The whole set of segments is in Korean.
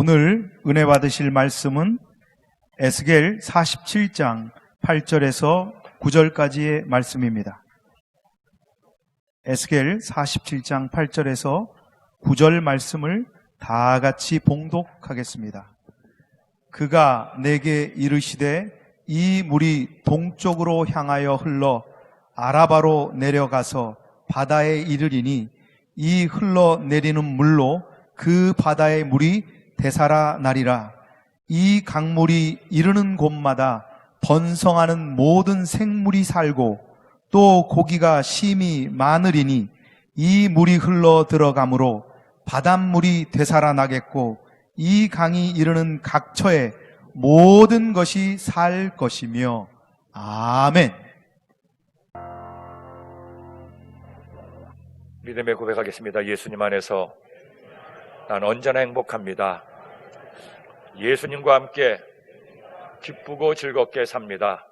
오늘 은혜 받으실 말씀은 에스겔 47장 8절에서 9절까지의 말씀입니다. 에스겔 47장 8절에서 9절 말씀을 다 같이 봉독하겠습니다. 그가 내게 이르시되 이 물이 동쪽으로 향하여 흘러 아라바로 내려가서 바다에 이르리니 이 흘러내리는 물로 그 바다의 물이 되살아나리라. 이 강물이 이르는 곳마다 번성하는 모든 생물이 살고 또 고기가 심히 많으리니 이 물이 흘러 들어가므로 바닷물이 되살아나겠고 이 강이 이르는 각처에 모든 것이 살 것이며. 아멘. 믿음의 고백하겠습니다. 예수님 안에서 난 언제나 행복합니다. 예수님과 함께 기쁘고 즐겁게 삽니다.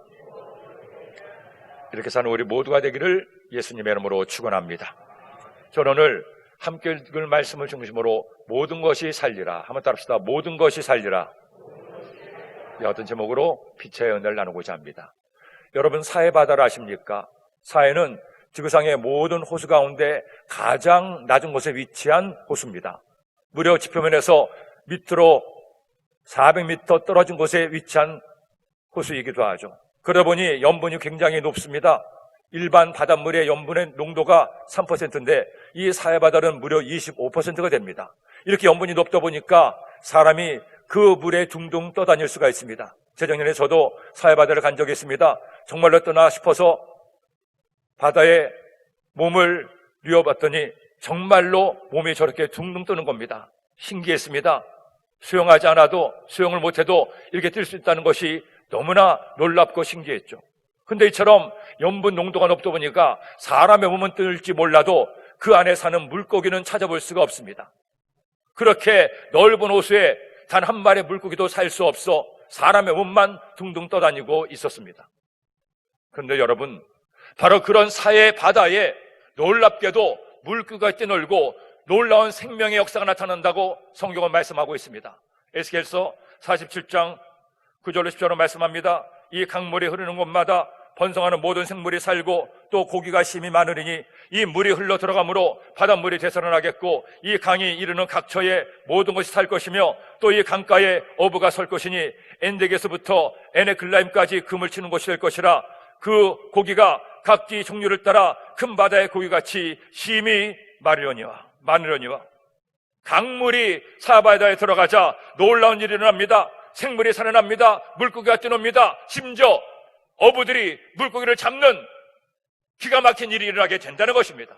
이렇게 사는 우리 모두가 되기를 예수님의 이름으로 축원합니다. 저는 오늘 함께 읽을 말씀을 중심으로 모든 것이 살리라, 한번 따라합시다. 모든 것이 살리라. 이 어떤 제목으로 빛의 은혜를 나누고자 합니다. 여러분, 사해 바다를 아십니까? 사해는 지구상의 모든 호수 가운데 가장 낮은 곳에 위치한 호수입니다. 무려 지표면에서 밑으로 400m 떨어진 곳에 위치한 호수이기도 하죠. 그러다 보니 염분이 굉장히 높습니다. 일반 바닷물의 염분의 농도가 3%인데 이 사해바다는 무려 25%가 됩니다. 이렇게 염분이 높다 보니까 사람이 그 물에 둥둥 떠다닐 수가 있습니다. 재작년에 저도 사해바다를 간 적이 있습니다. 정말로 떠나 싶어서 바다에 몸을 뉘어봤더니 정말로 몸이 저렇게 둥둥 뜨는 겁니다. 신기했습니다. 수영하지 않아도, 수영을 못해도 이렇게 뛸 수 있다는 것이 너무나 놀랍고 신기했죠. 근데 이처럼 염분 농도가 높다 보니까 사람의 몸은 뜰지 몰라도 그 안에 사는 물고기는 찾아볼 수가 없습니다. 그렇게 넓은 호수에 단 한 마리의 물고기도 살 수 없어 사람의 몸만 둥둥 떠다니고 있었습니다. 그런데 여러분, 바로 그런 사해 바다에 놀랍게도 물고기가 뛰놀고 놀라운 생명의 역사가 나타난다고 성경은 말씀하고 있습니다. 에스겔서 47장 9절로 10절로 말씀합니다. 이 강물이 흐르는 곳마다 번성하는 모든 생물이 살고 또 고기가 심히 많으리니 이 물이 흘러 들어가므로 바닷물이 되살아나겠고 이 강이 이르는 각처에 모든 것이 살 것이며 또 이 강가에 어부가 설 것이니 엔덱에서부터 에네글라임까지 금을 치는 곳이 될 것이라. 그 고기가 각기 종류를 따라 큰 바다의 고기같이 심히 많으려니와. 강물이 사바다에 들어가자 놀라운 일이 일어납니다. 생물이 살아납니다. 물고기가 뛰놉니다. 심지어 어부들이 물고기를 잡는 기가 막힌 일이 일어나게 된다는 것입니다.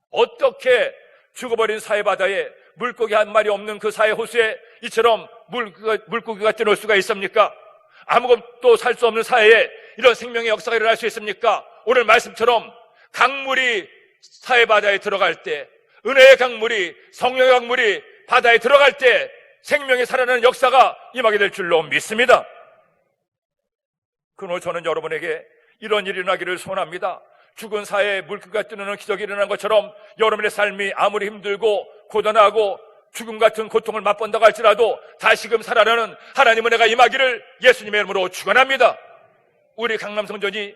어떻게 죽어버린 사해바다에 물고기 한 마리 없는 그 사해 호수에 이처럼 물고기가 뛰놀 수가 있습니까? 아무것도 살 수 없는 사해에 이런 생명의 역사가 일어날 수 있습니까? 오늘 말씀처럼 강물이 사해바다에 들어갈 때, 은혜의 강물이, 성령의 강물이 바다에 들어갈 때 생명이 살아나는 역사가 임하게 될 줄로 믿습니다. 그러므로 저는 여러분에게 이런 일이 일어나기를 소원합니다. 죽은 사해에 물고기가 뛰노는 기적이 일어난 것처럼 여러분의 삶이 아무리 힘들고 고단하고 죽음 같은 고통을 맛본다고 할지라도 다시금 살아나는 하나님의 은혜가 임하기를 예수님의 이름으로 축원합니다. 우리 강남성전이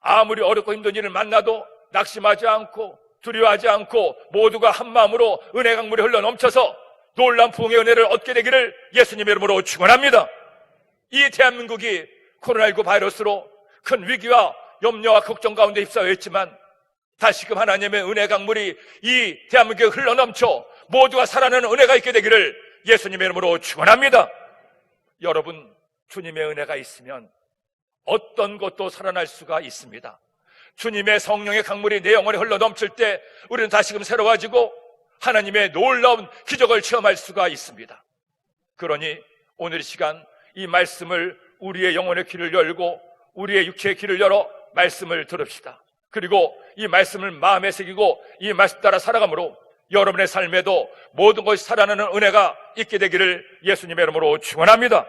아무리 어렵고 힘든 일을 만나도 낙심하지 않고 두려워하지 않고 모두가 한마음으로 은혜 강물이 흘러 넘쳐서 놀라운 부흥의 은혜를 얻게 되기를 예수님의 이름으로 축원합니다. 이 대한민국이 코로나19 바이러스로 큰 위기와 염려와 걱정 가운데 휩싸여 있지만 다시금 하나님의 은혜 강물이 이 대한민국에 흘러 넘쳐 모두가 살아나는 은혜가 있게 되기를 예수님의 이름으로 축원합니다. 여러분, 주님의 은혜가 있으면 어떤 것도 살아날 수가 있습니다. 주님의 성령의 강물이 내 영혼에 흘러 넘칠 때 우리는 다시금 새로워지고 하나님의 놀라운 기적을 체험할 수가 있습니다. 그러니 오늘 이 시간 이 말씀을 우리의 영혼의 귀를 열고 우리의 육체의 귀를 열어 말씀을 들읍시다. 그리고 이 말씀을 마음에 새기고 이 말씀 따라 살아가므로 여러분의 삶에도 모든 것이 살아나는 은혜가 있게 되기를 예수님의 이름으로 축원합니다.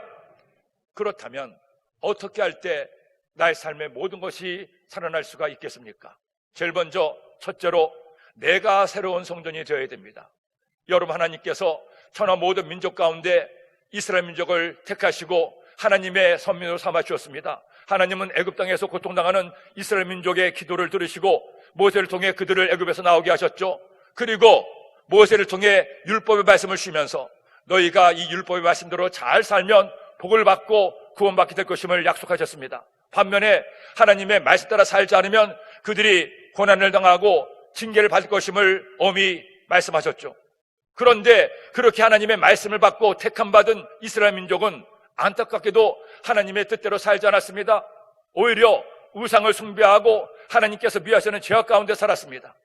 그렇다면 어떻게 할 때 나의 삶의 모든 것이 살아날 수가 있겠습니까? 제일 먼저 첫째로 내가 새로운 성전이 되어야 됩니다. 여러분, 하나님께서 천하 모든 민족 가운데 이스라엘 민족을 택하시고 하나님의 선민으로 삼아 주었습니다. 하나님은 애굽 땅에서 고통당하는 이스라엘 민족의 기도를 들으시고 모세를 통해 그들을 애굽에서 나오게 하셨죠. 그리고 모세를 통해 율법의 말씀을 주시면서 너희가 이 율법의 말씀대로 잘 살면 복을 받고 구원받게 될 것임을 약속하셨습니다. 반면에 하나님의 말씀 따라 살지 않으면 그들이 고난을 당하고 징계를 받을 것임을 엄히 말씀하셨죠. 그런데 그렇게 하나님의 말씀을 받고 택함받은 이스라엘 민족은 안타깝게도 하나님의 뜻대로 살지 않았습니다. 오히려 우상을 숭배하고 하나님께서 미워하시는 죄악 가운데 살았습니다.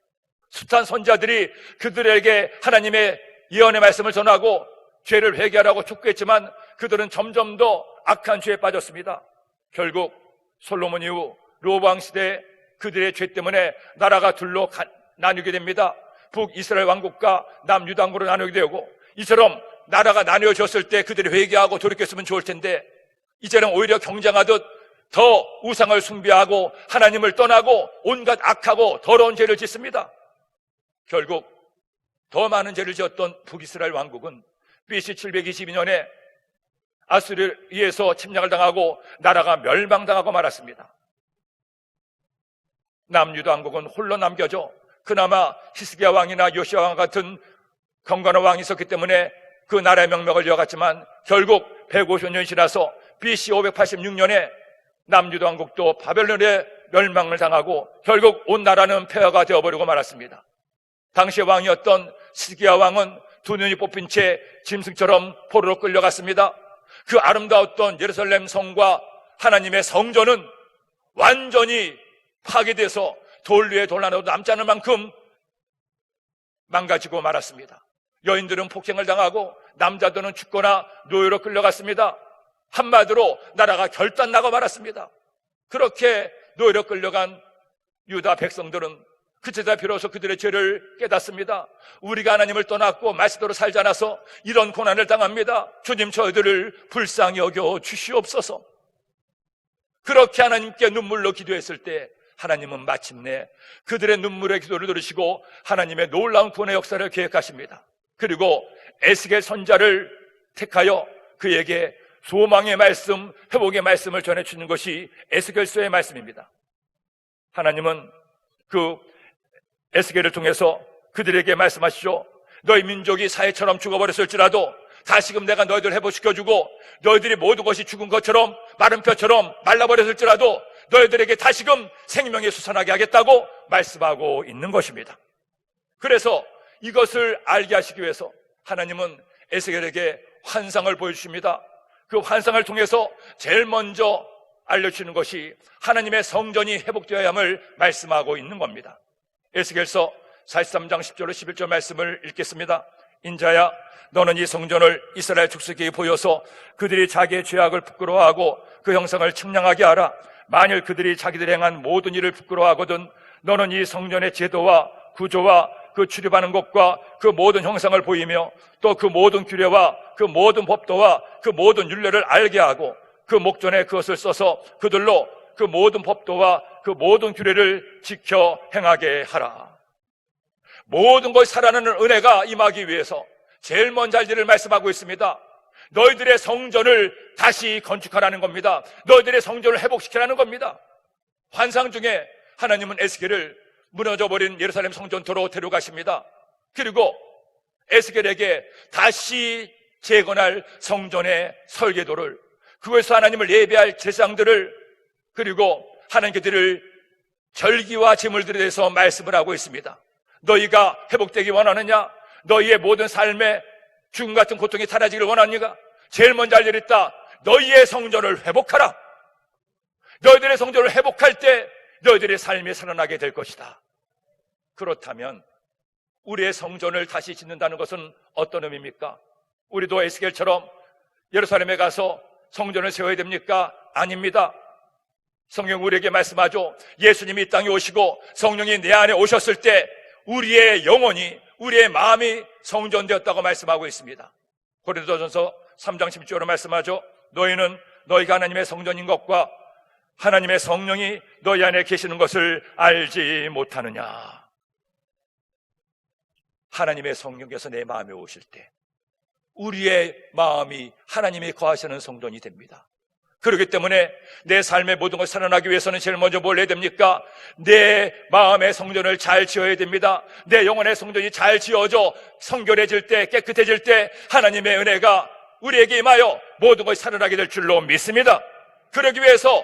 숱한 선지자들이 그들에게 하나님의 예언의 말씀을 전하고 죄를 회개하라고 촉구했지만 그들은 점점 더 악한 죄에 빠졌습니다. 결국 솔로몬 이후 로보암 시대에 그들의 죄 때문에 나라가 둘로 나뉘게 됩니다. 북이스라엘 왕국과 남유다 왕국으로 나누게 되고, 이처럼 나라가 나뉘어졌을 때 그들이 회개하고 돌이켰으면 좋을 텐데 이제는 오히려 경쟁하듯 더 우상을 숭배하고 하나님을 떠나고 온갖 악하고 더러운 죄를 짓습니다. 결국 더 많은 죄를 지었던 북이스라엘 왕국은 BC 722년에 아수르에 의해서 침략을 당하고 나라가 멸망당하고 말았습니다. 남유다 왕국은 홀로 남겨져 그나마 히스기야 왕이나 요시야 왕 같은 경건한 왕이 있었기 때문에 그 나라의 명맥을 이어갔지만 결국 150년이 지나서 BC 586년에 남유다 왕국도 바벨론의 멸망을 당하고 결국 온 나라는 폐허가 되어버리고 말았습니다. 당시의 왕이었던 히스기야 왕은 두 눈이 뽑힌 채 짐승처럼 포로로 끌려갔습니다. 그 아름다웠던 예루살렘 성과 하나님의 성전은 완전히 파괴돼서 돌 위에 돌 하나도 남지 않을 만큼 망가지고 말았습니다. 여인들은 폭행을 당하고 남자들은 죽거나 노예로 끌려갔습니다. 한마디로 나라가 결단나고 말았습니다. 그렇게 노예로 끌려간 유다 백성들은 그때다 비로소 그들의 죄를 깨닫습니다. 우리가 하나님을 떠났고 말씀대로 살지 않아서 이런 고난을 당합니다. 주님, 저희들을 불쌍히 여겨 주시옵소서. 그렇게 하나님께 눈물로 기도했을 때 하나님은 마침내 그들의 눈물의 기도를 들으시고 하나님의 놀라운 구원의 역사를 계획하십니다. 그리고 에스겔 선지자를 택하여 그에게 소망의 말씀, 회복의 말씀을 전해주는 것이 에스겔서의 말씀입니다. 하나님은 그 에스겔을 통해서 그들에게 말씀하시죠. 너희 민족이 사해처럼 죽어버렸을지라도 다시금 내가 너희들 회복시켜주고 너희들이 모든 것이 죽은 것처럼 마른 뼈처럼 말라버렸을지라도 너희들에게 다시금 생명이 솟아나게 하겠다고 말씀하고 있는 것입니다. 그래서 이것을 알게 하시기 위해서 하나님은 에스겔에게 환상을 보여주십니다. 그 환상을 통해서 제일 먼저 알려주시는 것이 하나님의 성전이 회복되어야 함을 말씀하고 있는 겁니다. 에스겔서 43장 10절로 11절 말씀을 읽겠습니다. 인자야, 너는 이 성전을 이스라엘 족속에게 보여서 그들이 자기의 죄악을 부끄러워하고 그 형상을 측량하게 하라. 만일 그들이 자기들이 행한 모든 일을 부끄러워하거든 너는 이 성전의 제도와 구조와 그 출입하는 것과 그 모든 형상을 보이며 또 그 모든 규례와 그 모든 법도와 그 모든 율례를 알게 하고 그 목전에 그것을 써서 그들로 그 모든 법도와 그 모든 규례를 지켜 행하게 하라. 모든 것이 살아나는 은혜가 임하기 위해서 제일 먼저 할 일을 말씀하고 있습니다. 너희들의 성전을 다시 건축하라는 겁니다. 너희들의 성전을 회복시키라는 겁니다. 환상 중에 하나님은 에스겔을 무너져버린 예루살렘 성전토로 데려가십니다. 그리고 에스겔에게 다시 재건할 성전의 설계도를, 그것에서 하나님을 예배할 제사장들을, 그리고 하나님께 드릴 절기와 제물들에 대해서 말씀을 하고 있습니다. 너희가 회복되기 원하느냐? 너희의 모든 삶에 죽음 같은 고통이 사라지기를 원하느냐? 제일 먼저 할 일이 있다. 너희의 성전을 회복하라. 너희들의 성전을 회복할 때 너희들의 삶이 살아나게 될 것이다. 그렇다면 우리의 성전을 다시 짓는다는 것은 어떤 의미입니까? 우리도 에스겔처럼 예루살렘에 가서 성전을 세워야 됩니까? 아닙니다. 성경 우리에게 말씀하죠. 예수님이 이 땅에 오시고 성령이 내 안에 오셨을 때 우리의 영혼이, 우리의 마음이 성전되었다고 말씀하고 있습니다. 고린도전서 3장 10절로 말씀하죠. 너희는 너희가 하나님의 성전인 것과 하나님의 성령이 너희 안에 계시는 것을 알지 못하느냐. 하나님의 성령께서 내 마음에 오실 때 우리의 마음이 하나님이 거하시는 성전이 됩니다. 그렇기 때문에 내 삶의 모든 것을 살아나기 위해서는 제일 먼저 뭘 해야 됩니까? 내 마음의 성전을 잘 지어야 됩니다. 내 영혼의 성전이 잘 지어져 성결해질 때, 깨끗해질 때 하나님의 은혜가 우리에게 임하여 모든 것이 살아나게 될 줄로 믿습니다. 그러기 위해서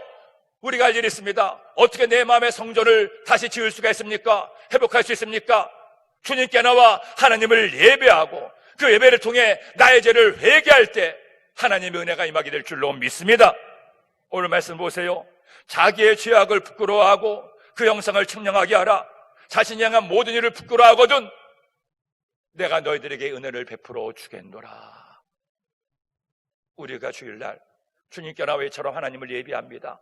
우리가 할 일이 있습니다. 어떻게 내 마음의 성전을 다시 지을 수가 있습니까? 회복할 수 있습니까? 주님께 나와 하나님을 예배하고 그 예배를 통해 나의 죄를 회개할 때 하나님의 은혜가 임하게 될 줄로 믿습니다. 오늘 말씀 보세요. 자기의 죄악을 부끄러워하고 그 형상을 측량하게 하라. 자신이 향한 모든 일을 부끄러워하거든 내가 너희들에게 은혜를 베풀어 주겠노라. 우리가 주일날 주님께 나와 이처럼 하나님을 예배합니다.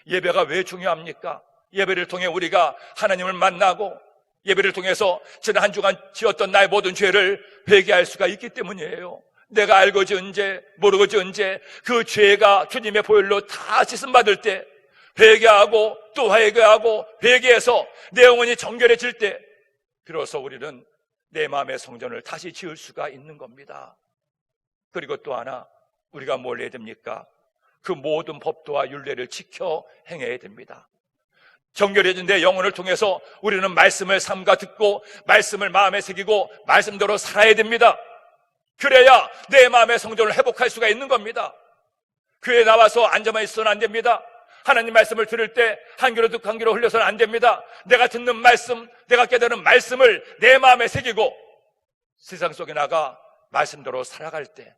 예배가 왜 중요합니까? 예배를 통해 우리가 하나님을 만나고 예배를 통해서 지난 한 주간 지었던 나의 모든 죄를 회개할 수가 있기 때문이에요. 내가 알고 지은 죄, 모르고 지은 죄, 그 죄가 주님의 보혈로 다 씻음받을 때 회개하고 또 회개하고 회개해서 내 영혼이 정결해질 때 비로소 우리는 내 마음의 성전을 다시 지을 수가 있는 겁니다. 그리고 또 하나 우리가 뭘 해야 됩니까? 그 모든 법도와 율례를 지켜 행해야 됩니다. 정결해진 내 영혼을 통해서 우리는 말씀을 삼가 듣고 말씀을 마음에 새기고 말씀대로 살아야 됩니다. 그래야 내 마음의 성전을 회복할 수가 있는 겁니다. 교회에 나와서 앉아만 있어서는 안 됩니다. 하나님 말씀을 들을 때 한 귀로 듣고 한 귀로 흘려서는 안 됩니다. 내가 듣는 말씀, 내가 깨달은 말씀을 내 마음에 새기고 세상 속에 나가 말씀대로 살아갈 때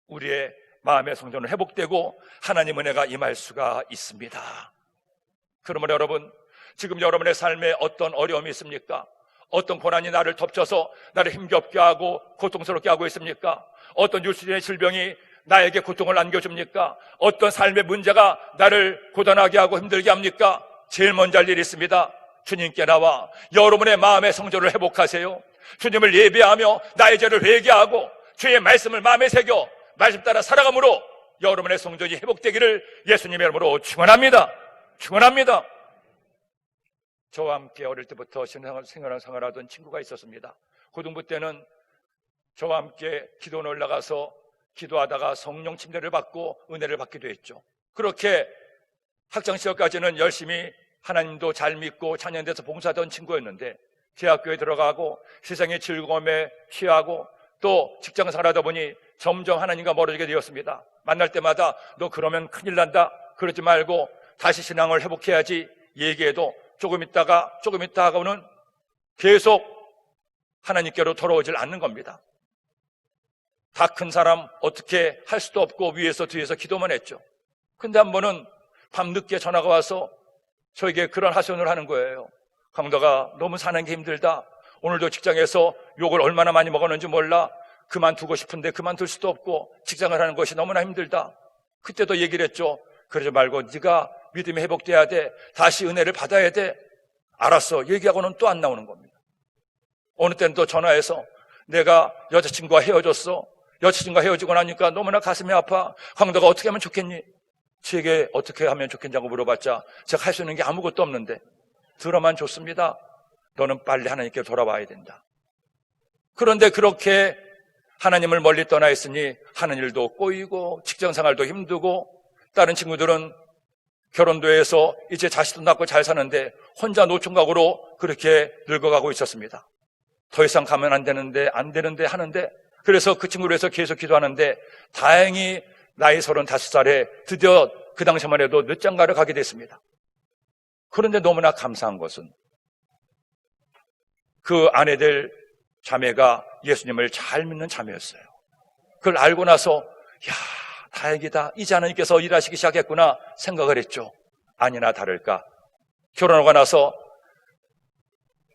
우리의 마음의 성전은 회복되고 하나님 은혜가 임할 수가 있습니다. 그러므로 여러분, 지금 여러분의 삶에 어떤 어려움이 있습니까? 어떤 고난이 나를 덮쳐서 나를 힘겹게 하고 고통스럽게 하고 있습니까? 어떤 유수의 질병이 나에게 고통을 안겨줍니까? 어떤 삶의 문제가 나를 고단하게 하고 힘들게 합니까? 제일 먼저 할 일이 있습니다. 주님께 나와 여러분의 마음의 성전을 회복하세요. 주님을 예배하며 나의 죄를 회개하고 주의 말씀을 마음에 새겨 말씀 따라 살아감으로 여러분의 성전이 회복되기를 예수님의 이름으로 축원합니다. 축원합니다. 저와 함께 어릴 때부터 생활을 하던 친구가 있었습니다. 고등부 때는 저와 함께 기도원에 올라가서 기도하다가 성령 침례를 받고 은혜를 받기도 했죠. 그렇게 학창시절까지는 열심히 하나님도 잘 믿고 찬양대에서 봉사하던 친구였는데 대학교에 들어가고 세상의 즐거움에 취하고 또 직장생활 하다 보니 점점 하나님과 멀어지게 되었습니다. 만날 때마다 너 그러면 큰일 난다. 그러지 말고 다시 신앙을 회복해야지 얘기해도 조금 있다 하고는 계속 하나님께로 돌아오질 않는 겁니다. 다 큰 사람 어떻게 할 수도 없고 위에서 뒤에서 기도만 했죠. 근데 한 번은 밤늦게 전화가 와서 저에게 그런 하소연을 하는 거예요. 강도가 너무 사는 게 힘들다. 오늘도 직장에서 욕을 얼마나 많이 먹었는지 몰라. 그만두고 싶은데 그만둘 수도 없고 직장을 하는 것이 너무나 힘들다. 그때도 얘기를 했죠. 그러지 말고 네가 믿음이 회복돼야 돼. 다시 은혜를 받아야 돼. 알았어. 얘기하고는 또 안 나오는 겁니다. 어느 때는 또 전화해서 내가 여자친구와 헤어졌어. 여자친구와 헤어지고 나니까 너무나 가슴이 아파. 강도가 어떻게 하면 좋겠니? 제게 어떻게 하면 좋겠냐고 물어봤자 제가 할 수 있는 게 아무것도 없는데 들어만 줬습니다. 너는 빨리 하나님께 돌아와야 된다. 그런데 그렇게 하나님을 멀리 떠나 있으니 하는 일도 꼬이고 직장생활도 힘들고 다른 친구들은 결혼도 해서 이제 자식도 낳고 잘 사는데 혼자 노총각으로 그렇게 늙어가고 있었습니다. 더 이상 가면 안 되는데 하는데 그래서 그 친구를 위해서 계속 기도하는데 다행히 나이 35살에 드디어 그 당시만 해도 늦장가를 가게 됐습니다. 그런데 너무나 감사한 것은 그 아내들 자매가 예수님을 잘 믿는 자매였어요. 그걸 알고 나서 다행이다. 이제 하나님께서 일하시기 시작했구나 생각을 했죠. 아니나 다를까 결혼하고 나서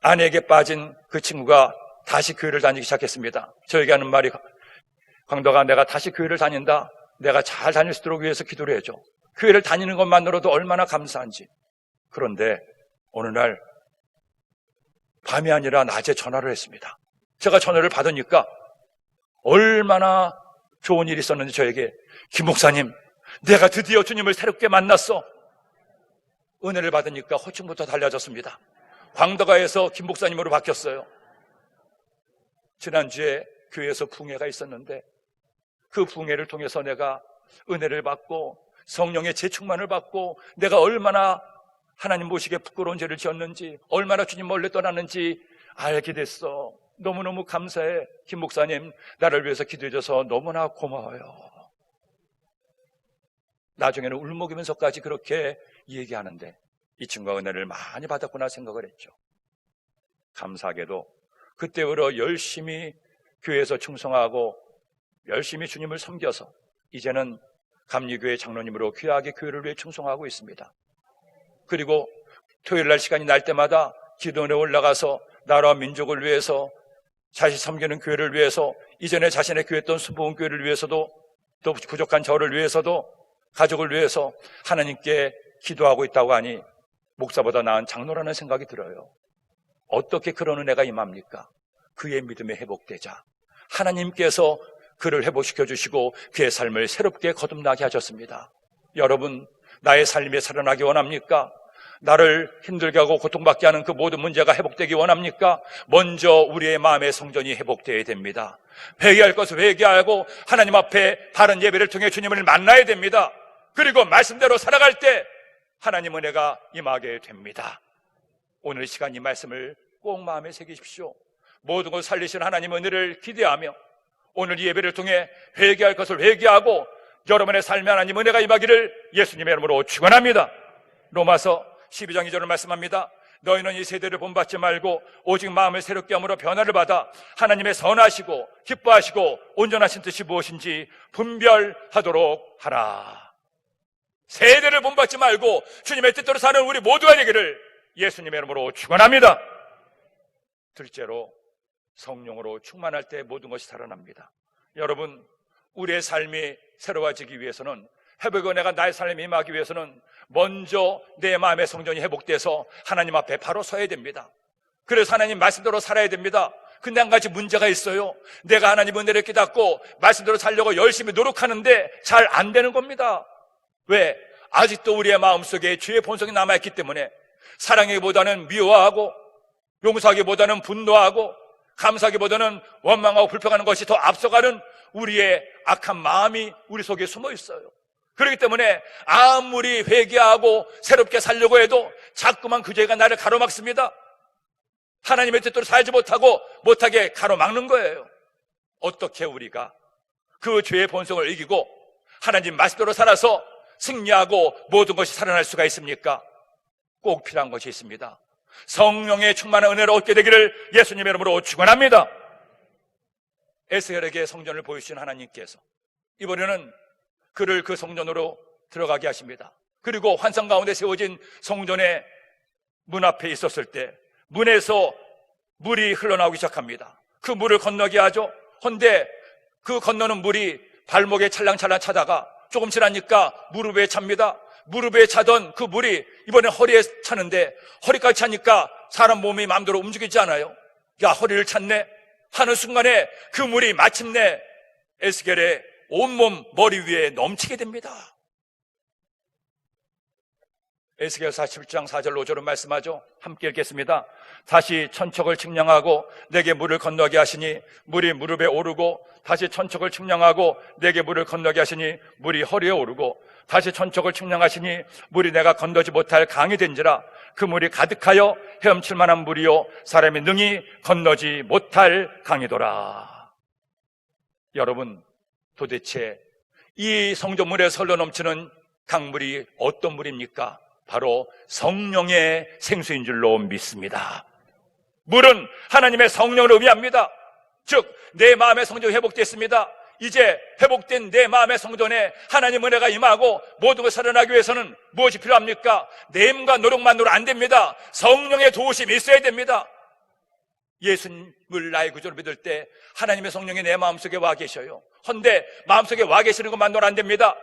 아내에게 빠진 그 친구가 다시 교회를 다니기 시작했습니다. 저에게 하는 말이 강도가 내가 다시 교회를 다닌다. 내가 잘 다닐 수 있도록 위해서 기도를 해줘. 교회를 다니는 것만으로도 얼마나 감사한지. 그런데 어느 날 밤이 아니라 낮에 전화를 했습니다. 제가 전화를 받으니까 얼마나 좋은 일이 있었는지 저에게 김 목사님 내가 드디어 주님을 새롭게 만났어. 은혜를 받으니까 호칭부터 달라졌습니다. 광덕아에서 김 목사님으로 바뀌었어요. 지난주에 교회에서 붕해가 있었는데 그 부흥회를 통해서 내가 은혜를 받고 성령의 재충만을 받고 내가 얼마나 하나님 보시기에 부끄러운 죄를 지었는지, 얼마나 주님 멀리 떠났는지 알게 됐어. 너무너무 감사해. 김 목사님, 나를 위해서 기도해 줘서 너무나 고마워요. 나중에는 울먹이면서까지 그렇게 얘기하는데 이 친구가 은혜를 많이 받았구나 생각을 했죠. 감사하게도 그때부터 열심히 교회에서 충성하고 열심히 주님을 섬겨서 이제는 감리교회 장로님으로 귀하게 교회를 위해 충성하고 있습니다. 그리고 토요일날 시간이 날 때마다 기도원에 올라가서 나라와 민족을 위해서, 자신 섬기는 교회를 위해서, 이전에 자신의 교회였던 수보원교회를 위해서도, 또 부족한 저를 위해서도, 가족을 위해서 하나님께 기도하고 있다고 하니 목사보다 나은 장로라는 생각이 들어요. 어떻게 그런 은혜가 임합니까? 그의 믿음이 회복되자 하나님께서 그를 회복시켜 주시고 그의 삶을 새롭게 거듭나게 하셨습니다. 여러분, 나의 삶이 살아나기 원합니까? 나를 힘들게 하고 고통받게 하는 그 모든 문제가 회복되기 원합니까? 먼저 우리의 마음의 성전이 회복되어야 됩니다. 회개할 것을 회개하고 하나님 앞에 바른 예배를 통해 주님을 만나야 됩니다. 그리고 말씀대로 살아갈 때 하나님 은혜가 임하게 됩니다. 오늘 이 시간 이 말씀을 꼭 마음에 새기십시오. 모든 걸 살리신 하나님 은혜를 기대하며 오늘 이 예배를 통해 회개할 것을 회개하고 여러분의 삶에 하나님 은혜가 임하기를 예수님의 이름으로 축원합니다. 로마서 12장 2절을 말씀합니다. 너희는 이 세대를 본받지 말고 오직 마음을 새롭게 함으로 변화를 받아 하나님의 선하시고 기뻐하시고 온전하신 뜻이 무엇인지 분별하도록 하라. 세대를 본받지 말고 주님의 뜻대로 사는 우리 모두가 되기를 예수님의 이름으로 축원합니다. 둘째로, 성령으로 충만할 때 모든 것이 살아납니다. 여러분, 우리의 삶이 새로워지기 위해서는, 회복의 은혜가 나의 삶에 임하기 위해서는 먼저 내 마음의 성전이 회복돼서 하나님 앞에 바로 서야 됩니다. 그래서 하나님 말씀대로 살아야 됩니다. 근데 한 가지 문제가 있어요. 내가 하나님 은혜를 깨닫고 말씀대로 살려고 열심히 노력하는데 잘 안 되는 겁니다. 왜? 아직도 우리의 마음속에 죄의 본성이 남아있기 때문에 사랑하기보다는 미워하고, 용서하기보다는 분노하고, 감사하기보다는 원망하고 불평하는 것이 더 앞서가는 우리의 악한 마음이 우리 속에 숨어 있어요. 그렇기 때문에 아무리 회개하고 새롭게 살려고 해도 자꾸만 그 죄가 나를 가로막습니다. 하나님의 뜻대로 살지 못하게 가로막는 거예요. 어떻게 우리가 그 죄의 본성을 이기고 하나님 말씀대로 살아서 승리하고 모든 것이 살아날 수가 있습니까? 꼭 필요한 것이 있습니다. 성령의 충만한 은혜를 얻게 되기를 예수님의 이름으로 축원합니다. 에스겔에게 성전을 보여주신 하나님께서 이번에는 그를 그 성전으로 들어가게 하십니다. 그리고 환상 가운데 세워진 성전의 문 앞에 있었을 때 문에서 물이 흘러나오기 시작합니다. 그 물을 건너게 하죠. 그런데 그 건너는 물이 발목에 찰랑찰랑 차다가 조금 지나니까 무릎에 찹니다. 무릎에 차던 그 물이 이번에 허리에 차는데, 허리까지 차니까 사람 몸이 마음대로 움직이지 않아요. 야, 허리를 찼네 하는 순간에 그 물이 마침내 에스겔의 온몸 머리 위에 넘치게 됩니다. 에스겔 47장 4절 5절은 말씀하죠. 함께 읽겠습니다. 다시 천척을 측량하고 내게 물을 건너게 하시니 물이 무릎에 오르고, 다시 천척을 측량하고 내게 물을 건너게 하시니 물이 허리에 오르고, 다시 천척을 측량하시니 물이 내가 건너지 못할 강이 된지라. 그 물이 가득하여 헤엄칠 만한 물이요 사람이 능히 건너지 못할 강이더라. 여러분, 도대체 이 성전물에 설러 넘치는 강물이 어떤 물입니까? 바로 성령의 생수인 줄로 믿습니다. 물은 하나님의 성령을 의미합니다. 즉, 내 마음의 성전이 회복됐습니다. 이제 회복된 내 마음의 성전에 하나님 은혜가 임하고 모든 것이 살아나기 위해서는 무엇이 필요합니까? 내 힘과 노력만으로 안 됩니다. 성령의 도우심이 있어야 됩니다. 예수님을 나의 구주로 믿을 때 하나님의 성령이 내 마음속에 와 계셔요. 헌데 마음속에 와 계시는 것만으로 안 됩니다.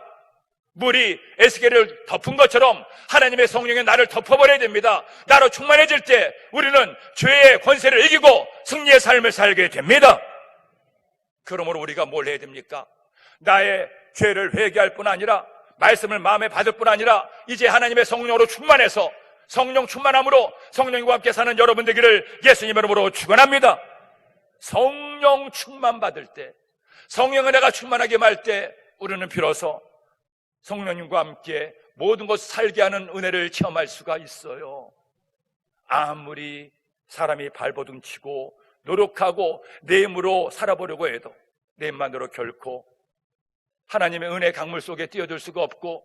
물이 에스겔을 덮은 것처럼 하나님의 성령이 나를 덮어버려야 됩니다. 나로 충만해질 때 우리는 죄의 권세를 이기고 승리의 삶을 살게 됩니다. 그러므로 우리가 뭘 해야 됩니까? 나의 죄를 회개할 뿐 아니라 말씀을 마음에 받을 뿐 아니라 이제 하나님의 성령으로 충만해서 성령 충만함으로 성령과 함께 사는 여러분 되기를 예수님 이름으로 축원합니다. 성령 충만 받을 때 성령 은혜가 충만하게 말 때 우리는 비로소 성령님과 함께 모든 것을 살게 하는 은혜를 체험할 수가 있어요. 아무리 사람이 발버둥 치고 노력하고 내 힘으로 살아보려고 해도 내 힘만으로 결코 하나님의 은혜 강물 속에 뛰어들 수가 없고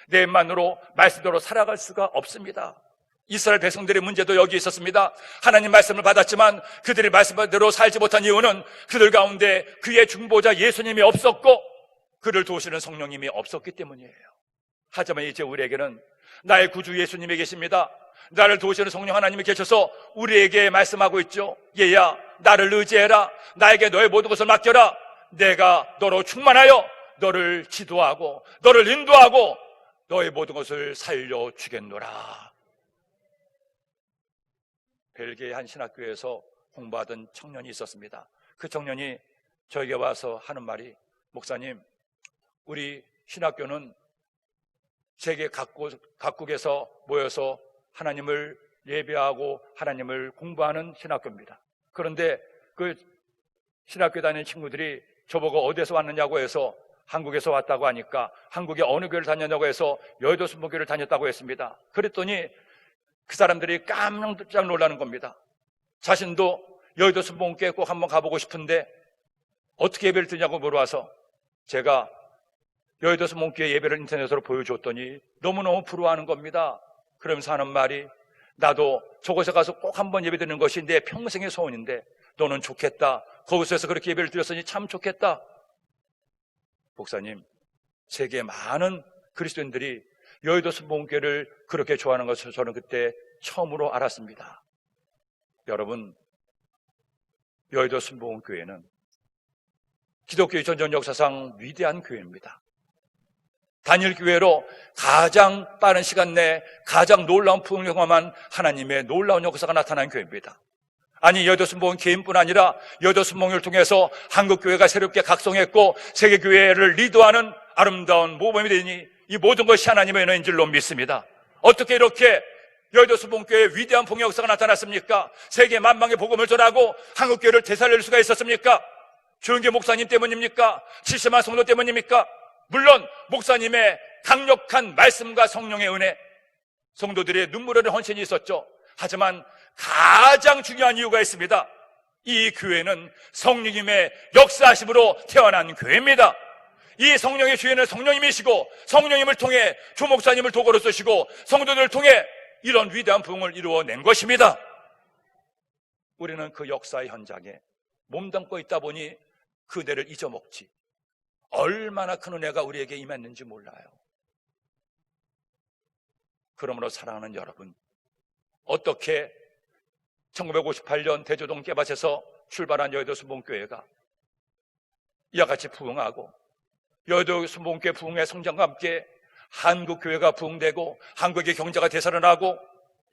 내 힘만으로 말씀대로 살아갈 수가 없습니다. 이스라엘 백성들의 문제도 여기 있었습니다. 하나님 말씀을 받았지만 그들이 말씀대로 살지 못한 이유는 그들 가운데 그의 중보자 예수님이 없었고 그를 도우시는 성령님이 없었기 때문이에요. 하지만 이제 우리에게는 나의 구주 예수님이 계십니다. 나를 도우시는 성령 하나님이 계셔서 우리에게 말씀하고 있죠. 얘야, 나를 의지해라. 나에게 너의 모든 것을 맡겨라. 내가 너로 충만하여 너를 지도하고 너를 인도하고 너의 모든 것을 살려주겠노라. 벨기에 한 신학교에서 공부하던 청년이 있었습니다. 그 청년이 저에게 와서 하는 말이, 목사님, 우리 신학교는 세계 각국에서 모여서 하나님을 예배하고 하나님을 공부하는 신학교입니다. 그런데 그 신학교 다니는 친구들이 저보고 어디서 왔느냐고 해서 한국에서 왔다고 하니까 한국의 어느 교회를 다녔냐고 해서 여의도 순복교를 다녔다고 했습니다. 그랬더니 그 사람들이 깜짝 놀라는 겁니다. 자신도 여의도 순복교에 꼭 한번 가보고 싶은데 어떻게 예배를 드냐고 물어와서 제가 여의도 순복교의 예배를 인터넷으로 보여줬더니 너무너무 부러워하는 겁니다. 그러면서 하는 말이, 나도 저곳에 가서 꼭 한번 예배 드리는 것이 내 평생의 소원인데 너는 좋겠다. 거기서 그렇게 예배를 드렸으니 참 좋겠다. 목사님, 세계 많은 그리스도인들이 여의도 순복음교회를 그렇게 좋아하는 것을 저는 그때 처음으로 알았습니다. 여러분, 여의도 순복음교회는 기독교의 전전 역사상 위대한 교회입니다. 단일교회로 가장 빠른 시간 내에 가장 놀라운 부흥을 경험한 하나님의 놀라운 역사가 나타난 교회입니다. 아니, 여의도 순복음 개인뿐 아니라 여의도 순복음을 통해서 한국교회가 새롭게 각성했고 세계교회를 리드하는 아름다운 모범이 되니 이 모든 것이 하나님의 은혜인 줄로 믿습니다. 어떻게 이렇게 여의도 순복음교회의 위대한 봉의 역사가 나타났습니까? 세계 만방의 복음을 전하고 한국교회를 되살릴 수가 있었습니까? 조영기 목사님 때문입니까? 70만 성도 때문입니까? 물론 목사님의 강력한 말씀과 성령의 은혜, 성도들의 눈물 흘리는 헌신이 있었죠. 하지만 가장 중요한 이유가 있습니다. 이 교회는 성령님의 역사하심으로 태어난 교회입니다. 이 성령의 주인은 성령님이시고 성령님을 통해 조 목사님을 도구로 쓰시고 성도들을 통해 이런 위대한 부흥을 이루어낸 것입니다. 우리는 그 역사의 현장에 몸담고 있다 보니 그 은혜를 잊어먹지, 얼마나 큰 은혜가 우리에게 임했는지 몰라요. 그러므로 사랑하는 여러분, 어떻게 1958년 대조동 깨밭에서 출발한 여의도 순복음교회가 이와 같이 부흥하고 여의도 순복음교회 부흥의 성장과 함께 한국교회가 부흥되고 한국의 경제가 되살아나고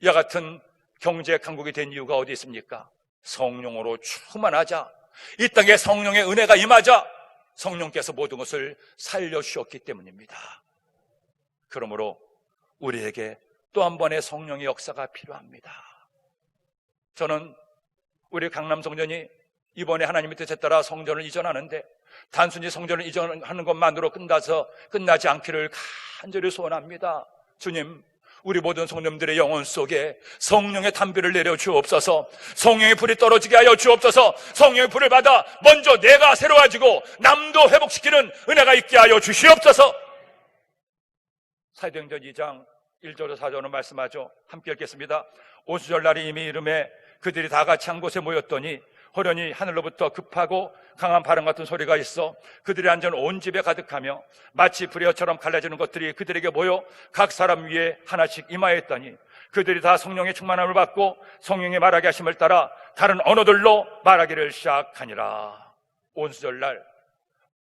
이와 같은 경제 강국이 된 이유가 어디 있습니까? 성령으로 충만하자, 이 땅에 성령의 은혜가 임하자 성령께서 모든 것을 살려주셨기 때문입니다. 그러므로 우리에게 또 한 번의 성령의 역사가 필요합니다. 저는 우리 강남성전이 이번에 하나님의 뜻에 따라 성전을 이전하는데 단순히 성전을 이전하는 것만으로 끝나지 않기를 간절히 소원합니다. 주님, 우리 모든 성도님들의 영혼 속에 성령의 담비를 내려 주옵소서. 성령의 불이 떨어지게 하여 주옵소서. 성령의 불을 받아 먼저 내가 새로워지고 남도 회복시키는 은혜가 있게 하여 주시옵소서. 사도행전 2장 1절로 4절은 말씀하죠. 함께 읽겠습니다. 오수절날이 이미 이름에 그들이 다 같이 한 곳에 모였더니 호련히 하늘로부터 급하고 강한 바람 같은 소리가 있어 그들의 안전 온 집에 가득하며 마치 불의처럼 갈라지는 것들이 그들에게 모여 각 사람 위에 하나씩 임하였더니 그들이 다 성령의 충만함을 받고 성령의 말하게 하심을 따라 다른 언어들로 말하기를 시작하니라. 온수절날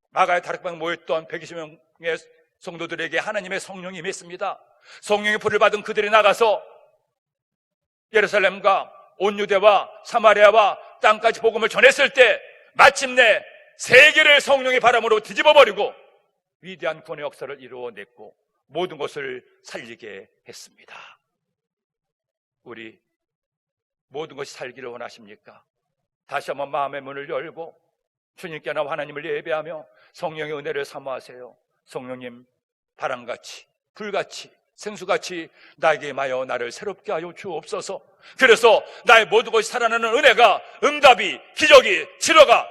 마가의 다락방에 모였던 120명의 성도들에게 하나님의 성령이 임했습니다. 성령의 불을 받은 그들이 나가서 예루살렘과 온 유대와 사마리아와 땅까지 복음을 전했을 때 마침내 세계를 성령의 바람으로 뒤집어버리고 위대한 구원의 역사를 이루어냈고 모든 것을 살리게 했습니다. 우리 모든 것이 살기를 원하십니까? 다시 한번 마음의 문을 열고 주님께나 하나님을 예배하며 성령의 은혜를 사모하세요. 성령님, 바람같이 불같이 생수같이 나에게 임하여 나를 새롭게 하여 주옵소서. 그래서 나의 모든 것이 살아나는 은혜가, 응답이, 기적이, 치료가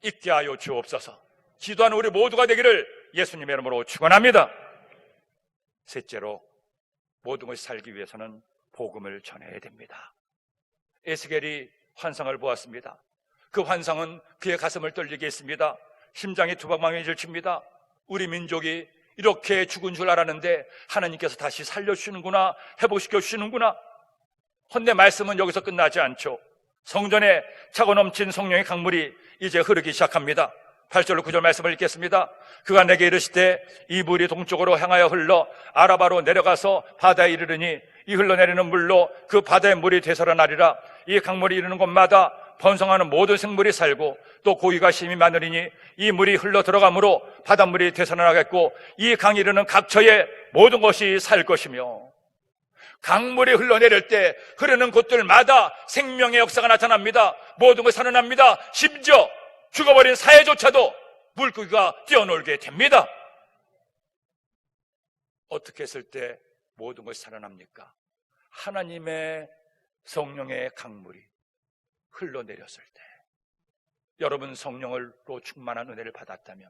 있게 하여 주옵소서. 기도하는 우리 모두가 되기를 예수님의 이름으로 축원합니다. 셋째로, 모든 것이 살기 위해서는 복음을 전해야 됩니다. 에스겔이 환상을 보았습니다. 그 환상은 그의 가슴을 떨리게 했습니다. 심장이 두방망이를 칩니다. 우리 민족이 이렇게 죽은 줄 알았는데 하나님께서 다시 살려주시는구나, 회복시켜 주시는구나. 헌데 말씀은 여기서 끝나지 않죠. 성전에 차고 넘친 성령의 강물이 이제 흐르기 시작합니다. 8절로 9절 말씀을 읽겠습니다. 그가 내게 이르시되 이 물이 동쪽으로 향하여 흘러 아라바로 내려가서 바다에 이르르니 이 흘러내리는 물로 그 바다의 물이 되살아나리라. 이 강물이 이르는 곳마다 번성하는 모든 생물이 살고 또 고기가 심히 많으리니 이 물이 흘러 들어가므로 바닷물이 되살아나겠고 이 강이 이르는 각처에 모든 것이 살 것이며, 강물이 흘러내릴 때 흐르는 곳들마다 생명의 역사가 나타납니다. 모든 것이 살아납니다. 심지어 죽어버린 사회조차도 물고기가 뛰어놀게 됩니다. 어떻게 했을 때 모든 것이 살아납니까? 하나님의 성령의 강물이 흘러내렸을 때. 여러분, 성령으로 충만한 은혜를 받았다면,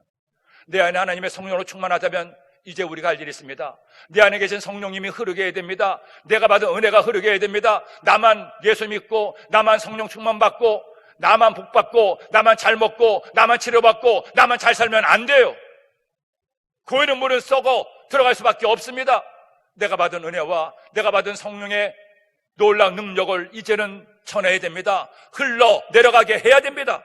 내 안에 하나님의 성령으로 충만하다면 이제 우리가 할 일이 있습니다. 내 안에 계신 성령님이 흐르게 해야 됩니다. 내가 받은 은혜가 흐르게 해야 됩니다. 나만 예수 믿고, 나만 성령 충만받고, 나만 복받고, 나만 잘 먹고, 나만 치료받고, 나만 잘 살면 안 돼요. 고이는 물은 썩어 들어갈 수밖에 없습니다. 내가 받은 은혜와 내가 받은 성령의 놀라운 능력을 이제는 전해야 됩니다. 흘러 내려가게 해야 됩니다.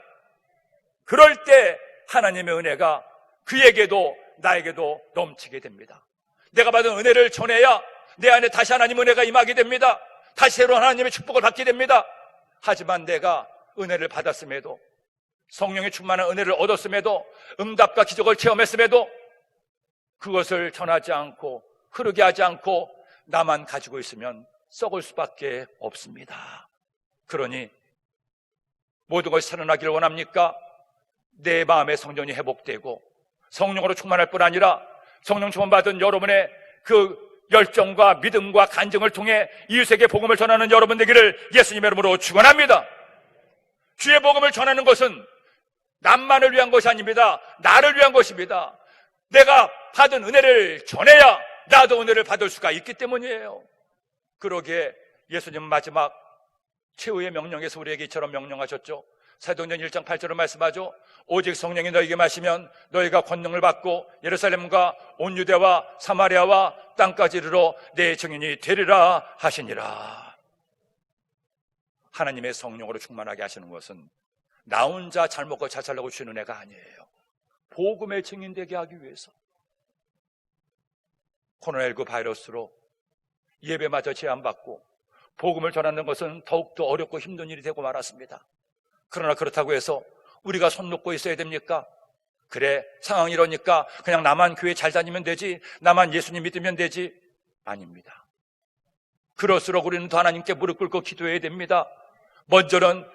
그럴 때 하나님의 은혜가 그에게도 나에게도 넘치게 됩니다. 내가 받은 은혜를 전해야 내 안에 다시 하나님의 은혜가 임하게 됩니다. 다시 새로운 하나님의 축복을 받게 됩니다. 하지만 내가 은혜를 받았음에도, 성령의 충만한 은혜를 얻었음에도, 응답과 기적을 체험했음에도 그것을 전하지 않고 흐르게 하지 않고 나만 가지고 있으면 썩을 수밖에 없습니다. 그러니 모든 것이 살아나기를 원합니까? 내 마음의 성전이 회복되고 성령으로 충만할 뿐 아니라 성령 충만받은 여러분의 그 열정과 믿음과 간증을 통해 이웃에게 복음을 전하는 여러분 되기를 예수님의 이름으로 축원합니다. 주의 복음을 전하는 것은 남만을 위한 것이 아닙니다. 나를 위한 것입니다. 내가 받은 은혜를 전해야 나도 은혜를 받을 수가 있기 때문이에요. 그러기에 예수님은 마지막 최후의 명령에서 우리에게 이처럼 명령하셨죠. 사도행전 1장 8절을 말씀하죠. 오직 성령이 너에게 마시면 너희가 권능을 받고 예루살렘과 온 유대와 사마리아와 땅까지 이르러 내 증인이 되리라 하시니라. 하나님의 성령으로 충만하게 하시는 것은 나 혼자 잘 먹고 잘 살려고 주시는 은혜가 아니에요. 복음의 증인되게 하기 위해서. 코로나19 바이러스로 예배마저 제한받고 복음을 전하는 것은 더욱더 어렵고 힘든 일이 되고 말았습니다. 그러나 그렇다고 해서 우리가 손 놓고 있어야 됩니까? 그래, 상황이 이러니까 그냥 나만 교회 잘 다니면 되지, 나만 예수님 믿으면 되지. 아닙니다. 그럴수록 우리는 더 하나님께 무릎 꿇고 기도해야 됩니다. 먼저는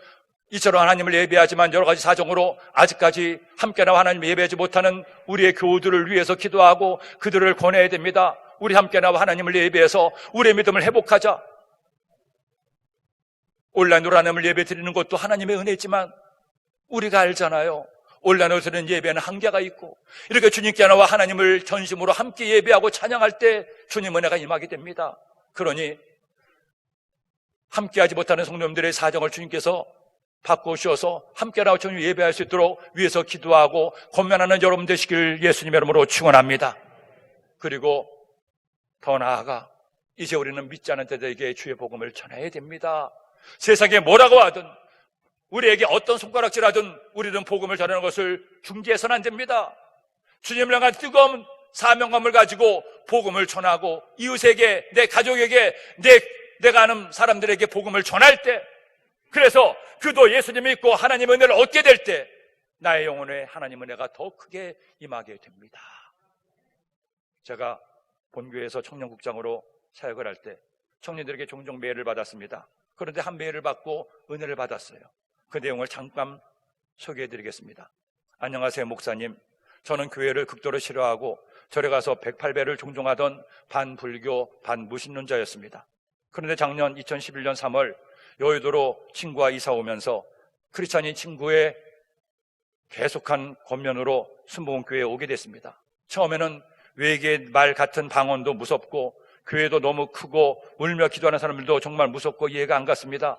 이처럼 하나님을 예배하지만 여러 가지 사정으로 아직까지 함께나 하나님을 예배하지 못하는 우리의 교우들을 위해서 기도하고 그들을 권해야 됩니다. 우리 함께나 하나님을 예배해서 우리의 믿음을 회복하자. 온라인으로 하나님을 예배 드리는 것도 하나님의 은혜지만 우리가 알잖아요. 온라인으로 드리는 예배는 한계가 있고, 이렇게 주님께 나와 하나님을 전심으로 함께 예배하고 찬양할 때 주님 은혜가 임하게 됩니다. 그러니 함께하지 못하는 성도님들의 사정을 주님께서 바꾸셔서 함께라고 주님 예배할 수 있도록 위해서 기도하고 권면하는 여러분 되시길 예수님의 이름으로 축원합니다. 그리고 더 나아가 이제 우리는 믿지 않은 자들에게 주의 복음을 전해야 됩니다. 세상에 뭐라고 하든 우리에게 어떤 손가락질하든 우리는 복음을 전하는 것을 중지해서는 안 됩니다. 주님을 향한 뜨거운 사명감을 가지고 복음을 전하고 이웃에게, 내 가족에게, 내가 아는 사람들에게 복음을 전할 때, 그래서 그도 예수님 믿고 하나님의 은혜를 얻게 될 때 나의 영혼에 하나님의 은혜가 더 크게 임하게 됩니다. 제가 본교회에서 청년국장으로 사역을 할 때 청년들에게 종종 메일을 받았습니다. 그런데 한 메일을 받고 은혜를 받았어요. 그 내용을 잠깐 소개해 드리겠습니다. 안녕하세요, 목사님. 저는 교회를 극도로 싫어하고 절에 가서 108배를 종종하던 반불교, 반무신론자였습니다. 그런데 작년 2011년 3월 여의도로 친구와 이사 오면서 크리스찬인 친구의 계속한 권면으로 순복음교회에 오게 됐습니다. 처음에는 외계 말 같은 방언도 무섭고 교회도 너무 크고 울며 기도하는 사람들도 정말 무섭고 이해가 안 갔습니다.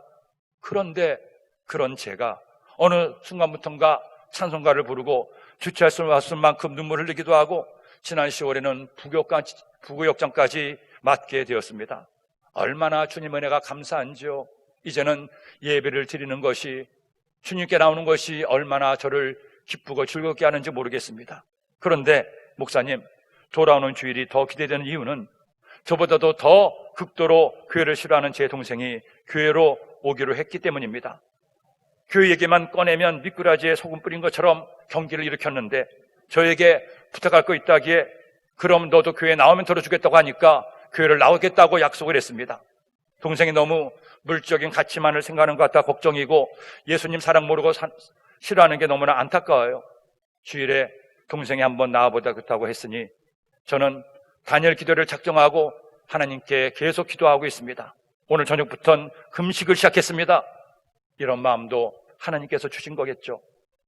그런데 그런 제가 어느 순간부터인가 찬송가를 부르고 주체할 수 없을 만큼 눈물을 흘리기도 하고 지난 10월에는 부구역장까지 맡게 되었습니다. 얼마나 주님 은혜가 감사한지요. 이제는 예배를 드리는 것이, 주님께 나오는 것이 얼마나 저를 기쁘고 즐겁게 하는지 모르겠습니다. 그런데 목사님, 돌아오는 주일이 더 기대되는 이유는 저보다도 더 극도로 교회를 싫어하는 제 동생이 교회로 오기로 했기 때문입니다. 교회 얘기만 꺼내면 미꾸라지에 소금 뿌린 것처럼 경기를 일으켰는데 저에게 부탁할 거 있다기에 그럼 너도 교회 나오면 들어주겠다고 하니까 교회를 나오겠다고 약속을 했습니다. 동생이 너무 물적인 가치만을 생각하는 것 같아 걱정이고 예수님 사랑 모르고 싫어하는 게 너무나 안타까워요. 주일에 동생이 한번 나와보다 그렇다고 했으니 저는 단일 기도를 작정하고 하나님께 계속 기도하고 있습니다. 오늘 저녁부터는 금식을 시작했습니다. 이런 마음도 하나님께서 주신 거겠죠.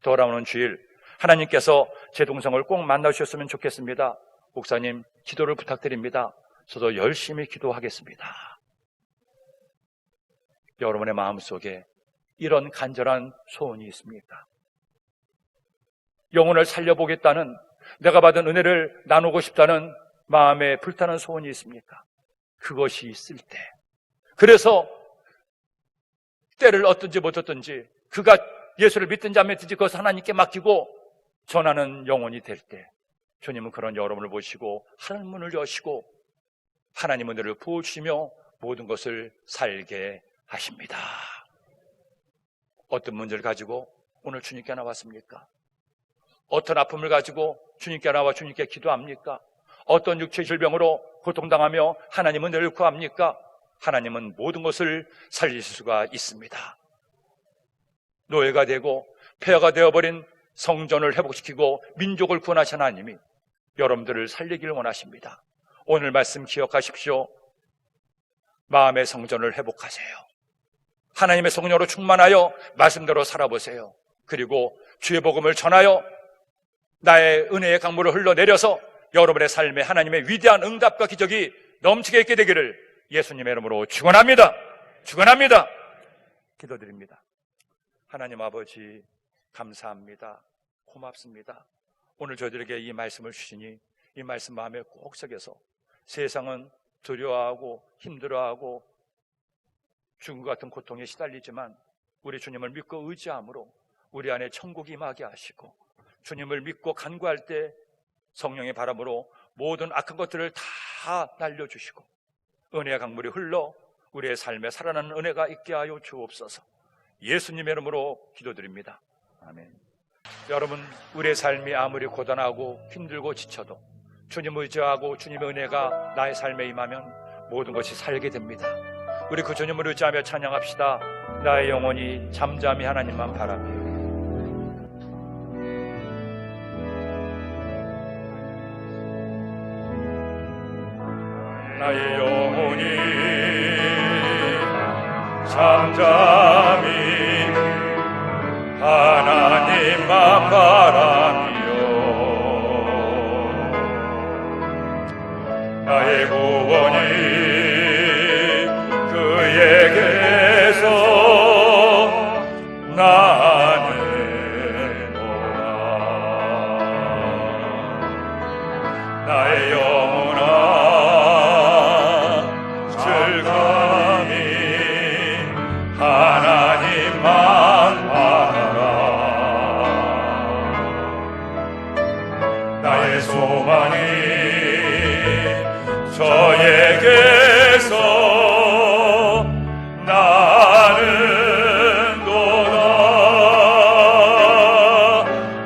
돌아오는 주일 하나님께서 제 동생을 꼭 만나주셨으면 좋겠습니다. 목사님, 기도를 부탁드립니다. 저도 열심히 기도하겠습니다. 여러분의 마음속에 이런 간절한 소원이 있습니까? 영혼을 살려보겠다는, 내가 받은 은혜를 나누고 싶다는 마음에 불타는 소원이 있습니까? 그것이 있을 때, 그래서 때를 얻든지 못 얻든지, 그가 예수를 믿든지 안 믿든지 그것을 하나님께 맡기고 전하는 영혼이 될 때, 주님은 그런 여러분을 보시고 하늘문을 여시고 하나님 은혜를 부어주시며 모든 것을 살게 하십니다. 어떤 문제를 가지고 오늘 주님께 나왔습니까? 어떤 아픔을 가지고 주님께 나와 주님께 기도합니까? 어떤 육체의 질병으로 고통당하며 하나님 은혜를 구합니까? 하나님은 모든 것을 살리실 수가 있습니다. 노예가 되고 폐허가 되어버린 성전을 회복시키고 민족을 구원하신 하나님이 여러분들을 살리기를 원하십니다. 오늘 말씀 기억하십시오. 마음의 성전을 회복하세요. 하나님의 성령으로 충만하여 말씀대로 살아보세요. 그리고 주의 복음을 전하여 나의 은혜의 강물을 흘러내려서 여러분의 삶에 하나님의 위대한 응답과 기적이 넘치게 있게 되기를 예수님의 이름으로 축원합니다. 축원합니다. 기도드립니다. 하나님 아버지, 감사합니다. 고맙습니다. 오늘 저희들에게 이 말씀을 주시니 이 말씀 마음에 꼭 새겨서 세상은 두려워하고 힘들어하고 죽음과 같은 고통에 시달리지만 우리 주님을 믿고 의지함으로 우리 안에 천국이 임하게 하시고, 주님을 믿고 간구할 때 성령의 바람으로 모든 악한 것들을 다 날려주시고 은혜의 강물이 흘러 우리의 삶에 살아나는 은혜가 있게 하여 주옵소서. 예수님의 이름으로 기도드립니다. 아멘. 여러분, 우리의 삶이 아무리 고단하고 힘들고 지쳐도 주님 의지하고 주님의 은혜가 나의 삶에 임하면 모든 것이 살게 됩니다. 우리 그 주님을 의지하며 찬양합시다. 나의 영혼이 잠잠히 하나님만 바라며. 나의 영혼이 잠잠히 하나님만 바라며 나의 구원이 그에게서 나는도다. 나의 영혼아 즐거이 하나님만 바라라. 나의 소망이 저에게서 나는도다.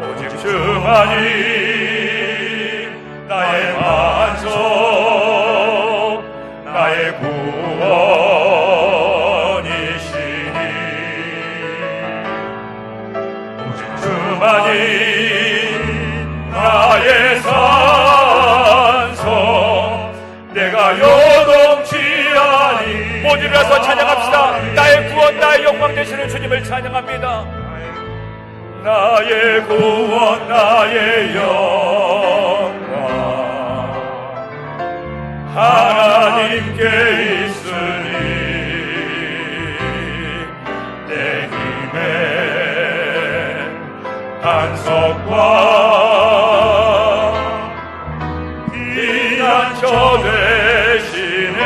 오직 주만이 나의 만족, 나의 구원이시니 오직 주만이 내가 요동치 아니. 모두 일어나서 찬양합시다. 나의 구원 나의 영광 되시는 주님을 찬양합니다. 나의 구원 나의 영광 하나님께 있으니 내 힘의 반석과 피난처 되시네.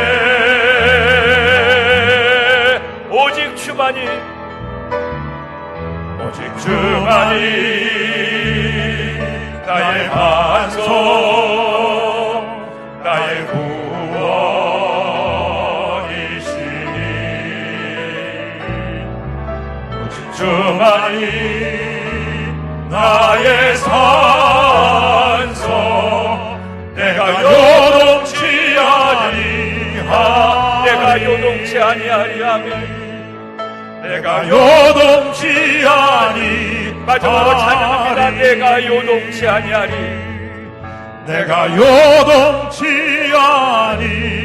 오직 주만이 나의 반석 나의 구원이시니 오직 주만이 나의 산성 내가 요동치 아니하 내가 요동치 아니하리. 아멘. 내가 요동치 아니. 마지막으로 찬양합니다. 내가 요동치 아니하리. 내가 요동치 아니.